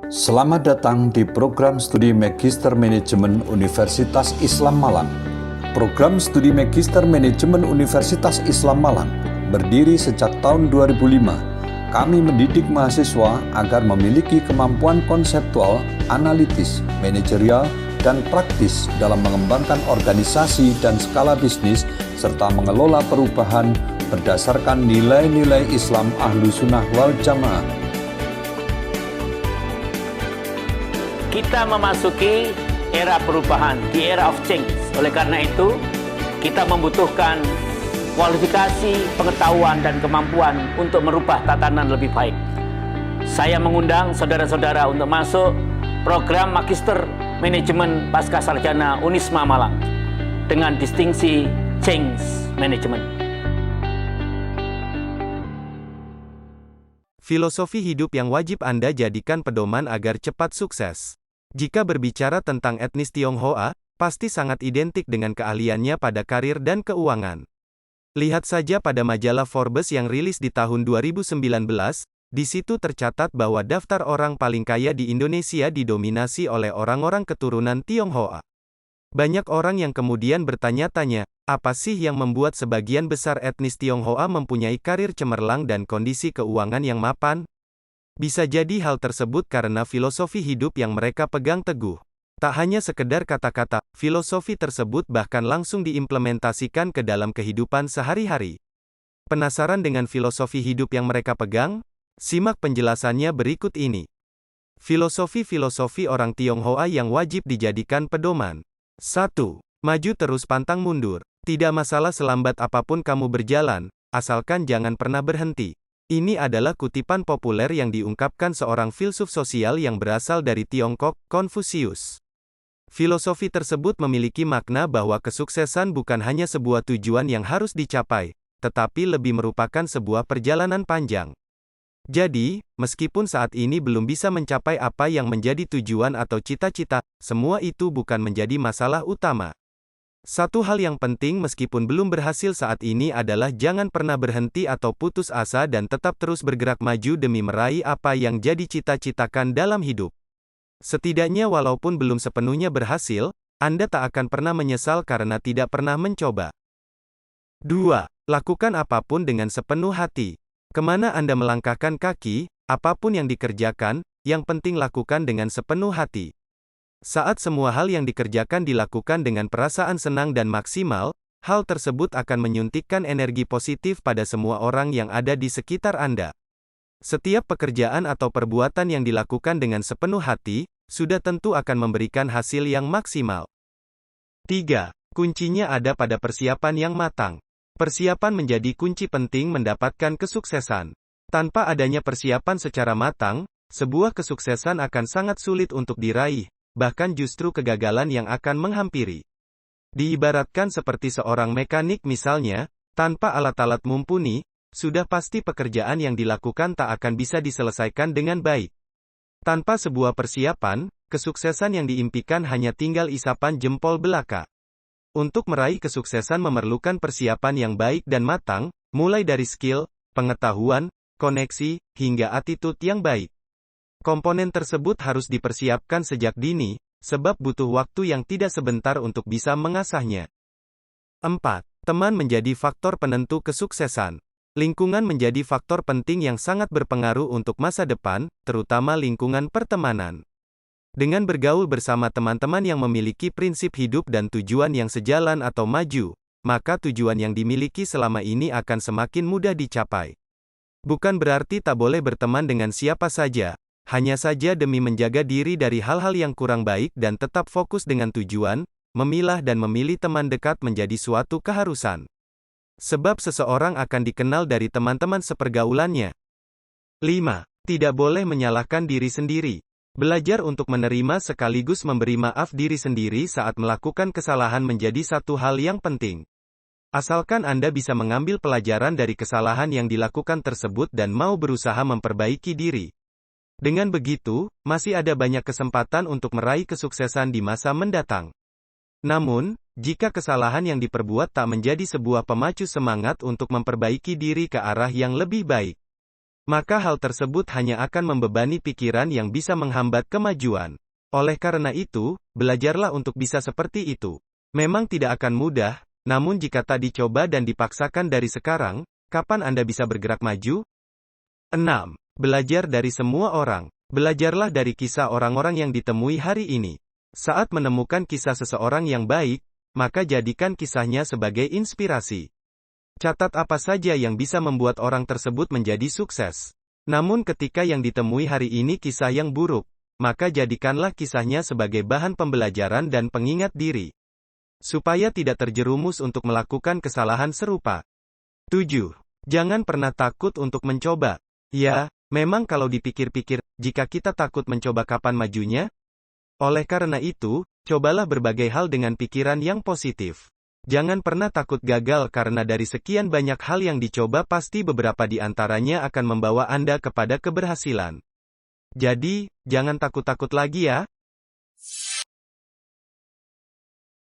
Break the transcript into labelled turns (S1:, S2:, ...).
S1: Selamat datang di program studi Magister Manajemen Universitas Islam Malang. Program studi Magister Manajemen Universitas Islam Malang berdiri sejak tahun 2005. Kami mendidik mahasiswa agar memiliki kemampuan konseptual, analitis, manajerial, dan praktis dalam mengembangkan organisasi dan skala bisnis serta mengelola perubahan berdasarkan nilai-nilai Islam Ahlussunnah wal Jamaah.
S2: Kita memasuki era perubahan, the era of change. Oleh karena itu, kita membutuhkan kualifikasi, pengetahuan, dan kemampuan untuk merubah tatanan lebih baik. Saya mengundang saudara-saudara untuk masuk program Magister Manajemen Pasca Sarjana Unisma Malang dengan distingsi Change Management.
S3: Filosofi hidup yang wajib Anda jadikan pedoman agar cepat sukses. Jika berbicara tentang etnis Tionghoa, pasti sangat identik dengan keahliannya pada karir dan keuangan. Lihat saja pada majalah Forbes yang rilis di tahun 2019, di situ tercatat bahwa daftar orang paling kaya di Indonesia didominasi oleh orang-orang keturunan Tionghoa. Banyak orang yang kemudian bertanya-tanya, apa sih yang membuat sebagian besar etnis Tionghoa mempunyai karir cemerlang dan kondisi keuangan yang mapan? Bisa jadi hal tersebut karena filosofi hidup yang mereka pegang teguh. Tak hanya sekedar kata-kata, filosofi tersebut bahkan langsung diimplementasikan ke dalam kehidupan sehari-hari. Penasaran dengan filosofi hidup yang mereka pegang? Simak penjelasannya berikut ini. Filosofi-filosofi orang Tionghoa yang wajib dijadikan pedoman. 1. Maju terus pantang mundur. Tidak masalah selambat apapun kamu berjalan, asalkan jangan pernah berhenti. Ini adalah kutipan populer yang diungkapkan seorang filsuf sosial yang berasal dari Tiongkok, Konfusius. Filosofi tersebut memiliki makna bahwa kesuksesan bukan hanya sebuah tujuan yang harus dicapai, tetapi lebih merupakan sebuah perjalanan panjang. Jadi, meskipun saat ini belum bisa mencapai apa yang menjadi tujuan atau cita-cita, semua itu bukan menjadi masalah utama. Satu hal yang penting meskipun belum berhasil saat ini adalah jangan pernah berhenti atau putus asa dan tetap terus bergerak maju demi meraih apa yang jadi cita-citakan dalam hidup. Setidaknya walaupun belum sepenuhnya berhasil, Anda tak akan pernah menyesal karena tidak pernah mencoba. 2. Lakukan apapun dengan sepenuh hati. Kemana Anda melangkahkan kaki, apapun yang dikerjakan, yang penting lakukan dengan sepenuh hati. Saat semua hal yang dikerjakan dilakukan dengan perasaan senang dan maksimal, hal tersebut akan menyuntikkan energi positif pada semua orang yang ada di sekitar Anda. Setiap pekerjaan atau perbuatan yang dilakukan dengan sepenuh hati, sudah tentu akan memberikan hasil yang maksimal. 3. Kuncinya ada pada persiapan yang matang. Persiapan menjadi kunci penting mendapatkan kesuksesan. Tanpa adanya persiapan secara matang, sebuah kesuksesan akan sangat sulit untuk diraih. Bahkan justru kegagalan yang akan menghampiri. Diibaratkan seperti seorang mekanik misalnya, tanpa alat-alat mumpuni, sudah pasti pekerjaan yang dilakukan tak akan bisa diselesaikan dengan baik. Tanpa sebuah persiapan, kesuksesan yang diimpikan hanya tinggal isapan jempol belaka. Untuk meraih kesuksesan memerlukan persiapan yang baik dan matang, mulai dari skill, pengetahuan, koneksi, hingga attitude yang baik. Komponen tersebut harus dipersiapkan sejak dini, sebab butuh waktu yang tidak sebentar untuk bisa mengasahnya. 4. Teman menjadi faktor penentu kesuksesan. Lingkungan menjadi faktor penting yang sangat berpengaruh untuk masa depan, terutama lingkungan pertemanan. Dengan bergaul bersama teman-teman yang memiliki prinsip hidup dan tujuan yang sejalan atau maju, maka tujuan yang dimiliki selama ini akan semakin mudah dicapai. Bukan berarti tak boleh berteman dengan siapa saja. Hanya saja demi menjaga diri dari hal-hal yang kurang baik dan tetap fokus dengan tujuan, memilah dan memilih teman dekat menjadi suatu keharusan. Sebab seseorang akan dikenal dari teman-teman sepergaulannya. 5. Tidak boleh menyalahkan diri sendiri. Belajar untuk menerima sekaligus memberi maaf diri sendiri saat melakukan kesalahan menjadi satu hal yang penting. Asalkan Anda bisa mengambil pelajaran dari kesalahan yang dilakukan tersebut dan mau berusaha memperbaiki diri. Dengan begitu, masih ada banyak kesempatan untuk meraih kesuksesan di masa mendatang. Namun, jika kesalahan yang diperbuat tak menjadi sebuah pemacu semangat untuk memperbaiki diri ke arah yang lebih baik, maka hal tersebut hanya akan membebani pikiran yang bisa menghambat kemajuan. Oleh karena itu, belajarlah untuk bisa seperti itu. Memang tidak akan mudah, namun jika tak dicoba dan dipaksakan dari sekarang, kapan Anda bisa bergerak maju? 6. Belajar dari semua orang. Belajarlah dari kisah orang-orang yang ditemui hari ini. Saat menemukan kisah seseorang yang baik, maka jadikan kisahnya sebagai inspirasi. Catat apa saja yang bisa membuat orang tersebut menjadi sukses. Namun ketika yang ditemui hari ini kisah yang buruk, maka jadikanlah kisahnya sebagai bahan pembelajaran dan pengingat diri. Supaya tidak terjerumus untuk melakukan kesalahan serupa. 7. Jangan pernah takut untuk mencoba. Ya, memang kalau dipikir-pikir, jika kita takut mencoba kapan majunya? Oleh karena itu, cobalah berbagai hal dengan pikiran yang positif. Jangan pernah takut gagal karena dari sekian banyak hal yang dicoba pasti beberapa di antaranya akan membawa Anda kepada keberhasilan. Jadi, jangan takut-takut lagi ya.